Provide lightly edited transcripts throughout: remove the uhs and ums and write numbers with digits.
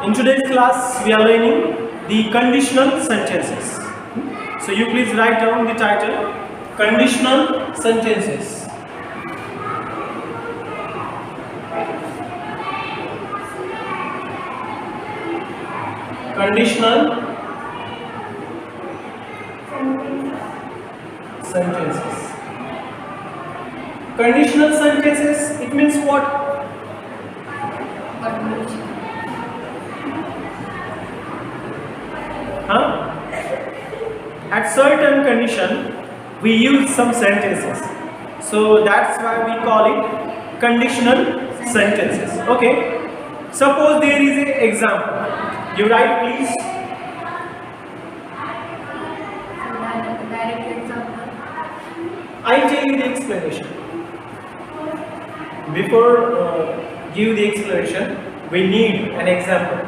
In today's class, we are learning the conditional sentences. So you please write down the title, Conditional Sentences. Conditional sentences. Conditional sentences, it means what? At certain condition, we use some sentences. So that's why we call it conditional sentences. Okay. Suppose there is an example. You write, please. Direct example. I tell you the explanation. Before give the explanation, we need an example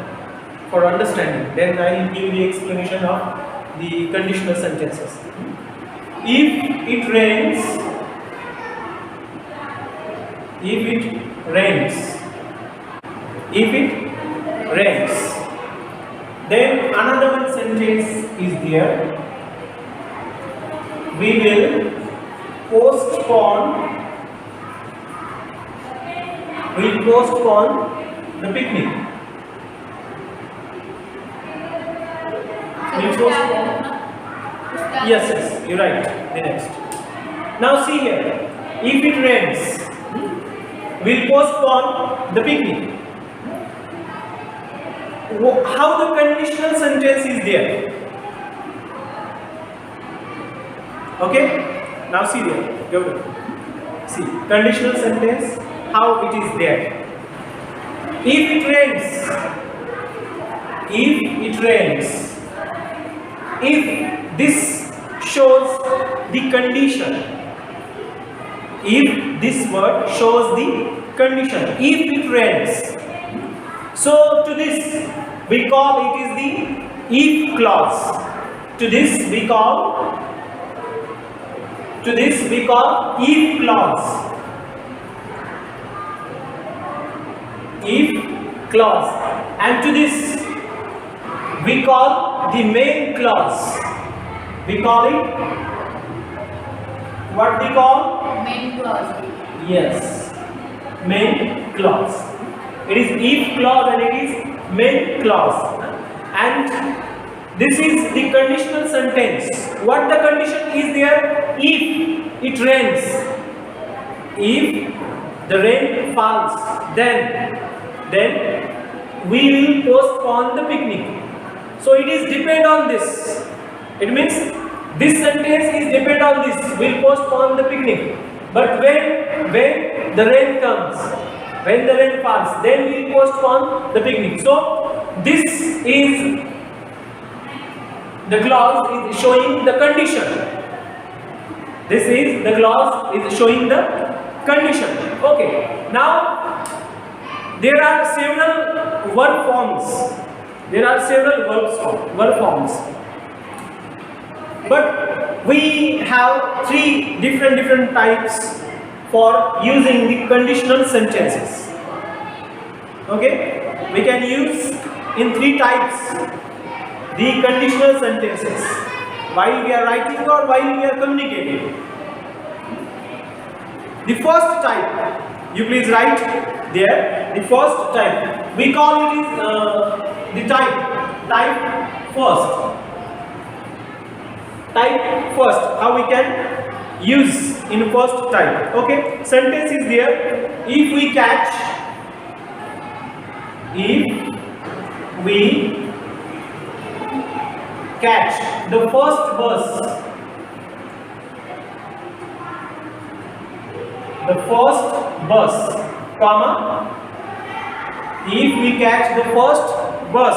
for understanding. Then I will give the explanation of the conditional sentences. If it rains, then another one sentence is there. We will postpone the picnic. Yes, you're right. The next. Now see here. If it rains, we'll postpone the picnic. How the conditional sentence is there? Okay? Now see there. Go. See, conditional sentence, how it is there. If it rains, if this shows the condition, if this word shows the condition, if it rains, so to this we call it is the if clause. To this we call if clause. If clause, and to this we call the main clause. We call it what we call? Main clause. Yes, main clause. It is if clause and it is main clause. And this is the conditional sentence. What the condition is there? If it rains, if the rain falls, then we will postpone the picnic. So it is depend on this. It means this sentence is depend on this. We'll postpone the picnic. But when the rain comes, when the rain falls, then we'll postpone the picnic. So this is the clause is showing the condition. This is the clause is showing the condition. Okay. Now there are several verb forms. Verb forms. But we have three different types for using the conditional sentences. Okay? We can use in three types the conditional sentences while we are writing or while we are communicating. The first type, you please write there. The first type, we call it is the type first. Type first. How we can use in first type? Okay. Sentence is there. If we catch the first bus, comma, if we catch the first bus,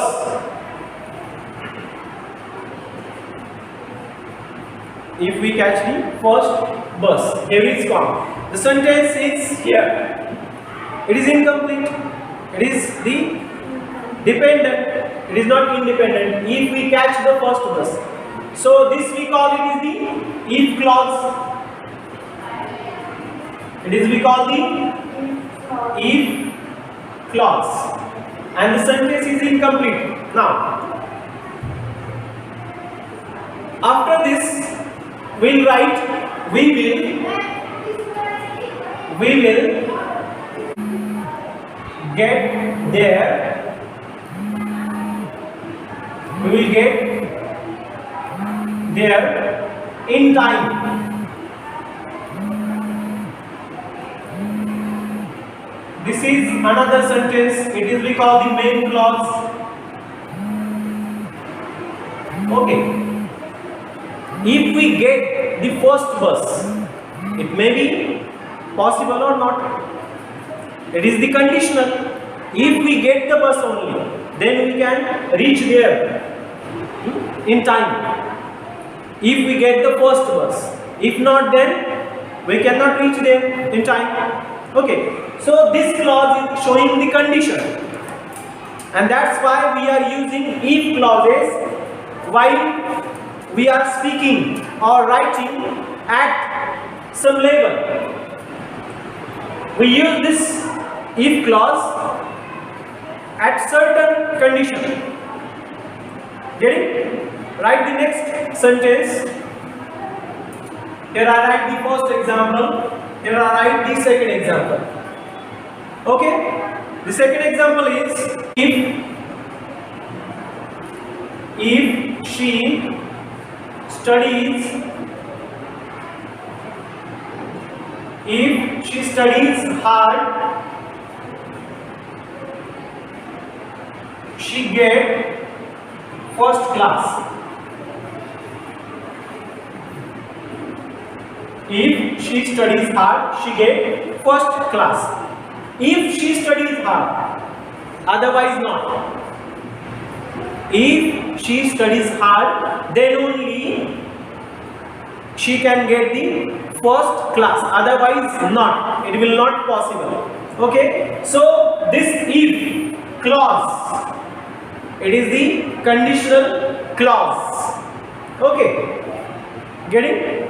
if we catch the first bus, here is comma. The sentence is here. It is incomplete. It is the dependent. It is not independent. If we catch the first bus, so this we call it is the if clause. It is we call the if clause. and the sentence is incomplete. Now, after this, we'll write we will get there. We will get there in time. This is another sentence. It is we call the main clause. Okay. If we get the first bus, it may be possible or not. It is the conditional. If we get the bus only, then we can reach there in time. If we get the first bus, if not, then we cannot reach there in time. Okay, so this clause is showing the condition, and that's why we are using if clauses while we are speaking or writing at some level. We use this if clause at certain condition. Get it? Write the next sentence. Here I write the first example. Here I write the second example. Okay? The second example is if she studies hard, she get first class. If she studies hard, she get first class. If she studies hard, otherwise not. If she studies hard, then only she can get the first class, otherwise not. It will not possible. Okay, so this if clause, it is the conditional clause. Okay, getting?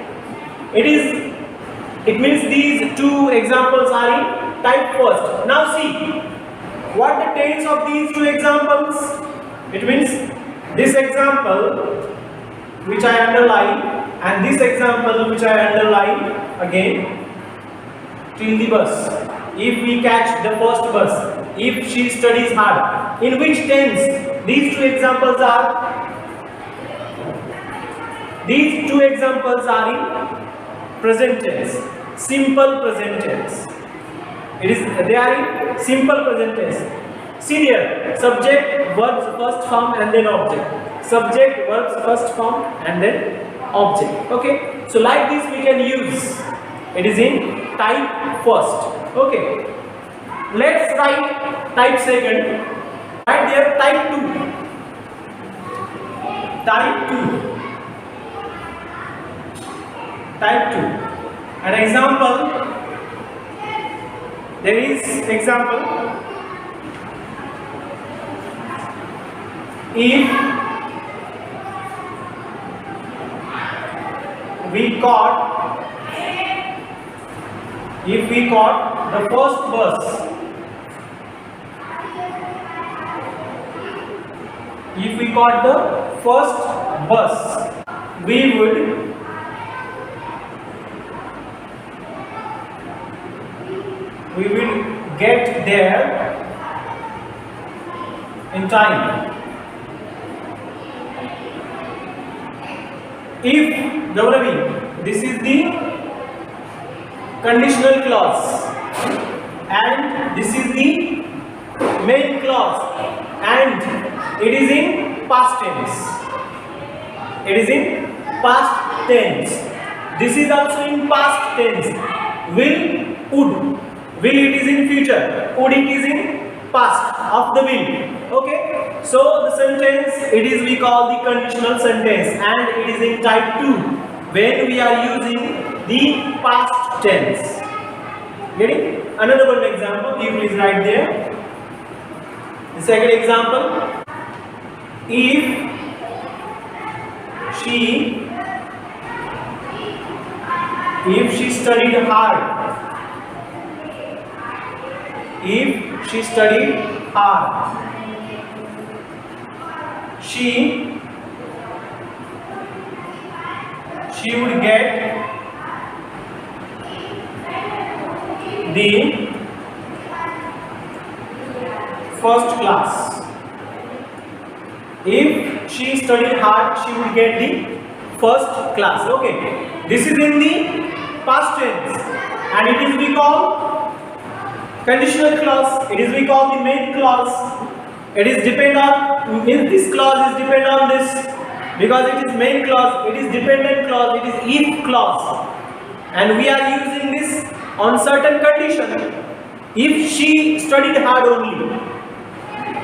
It means these two examples are in type first. Now see what the tense of these two examples. It means this example which I underline and this example which I underline again till the bus. If we catch the first bus, if she studies hard, in which tense these two examples are? These two examples are in present tense, simple present tense. They are in simple present tense. See here, subject, verbs first form and then object. Subject, verbs first form and then object. Okay, so like this we can use. It is in type first. Okay, let's write type second. Right there, type 2. Type 2. Type 2. An example. There is example. If we caught the first bus, if we caught the first bus, we would get there in time. If this is the conditional clause and this is the main clause and it is in past tense. It is in past tense. This is also in past tense. Will, would. Will, it is in future. Would, it is in past of the will. Okay, so the sentence, it is we call the conditional sentence and it is in type 2 when we are using the past tense. Getting? Another one example, you please write there. The second example, if she studied hard, if she studied hard, she would get the first class. If she studied hard, she would get the first class. Okay, this is in the past tense, and it is we call conditional clause. It is we call the main clause. It is depend on, this clause is depend on this, because it is main clause. It is dependent clause. It is if clause, and we are using this on certain condition. If she studied hard only.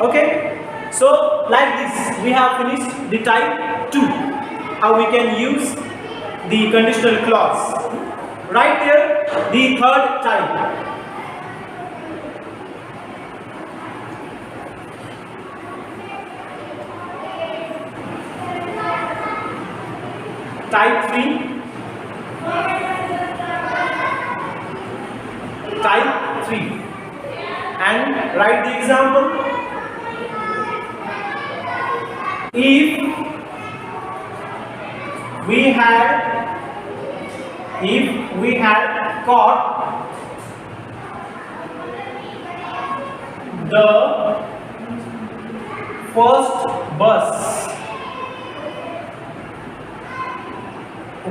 Okay. So like this, we have finished the type 2, how we can use the conditional clause. Right there, the third type. Type 3. Type 3. And write the example. If we had caught the first bus,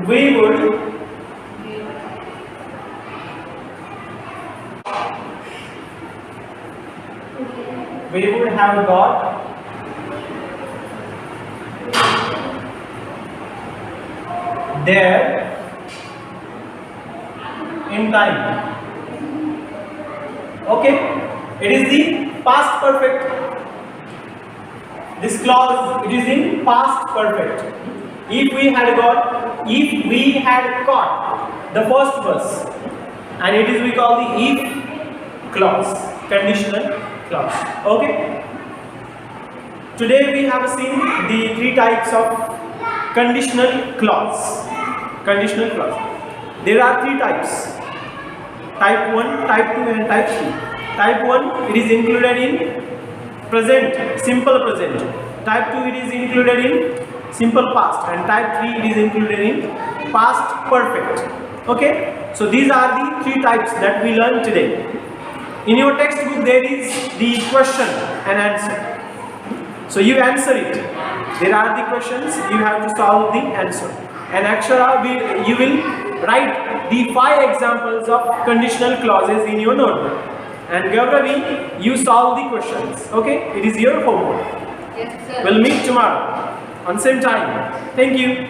we would have got there in time. Okay, it is the past perfect. This clause, it is in past perfect. If we had caught the first bus, and it is we call the if clause, conditional clause. Okay, today we have seen the three types of conditional clause. Conditional clause. There are three types. Type 1, type 2 and type 3. Type 1, it is included in present, simple present. Type 2, it is included in simple past, and type 3, it is included in past perfect. Okay, so these are the three types that we learned today. In your textbook there is the question and answer, so you answer it. There are the questions, you have to solve the answer, and Akshara, you will write the 5 examples of conditional clauses in your notebook, and Gauravi, you solve the questions. Okay, it is your homework. Yes, sir. We'll meet tomorrow on same time. Thank you.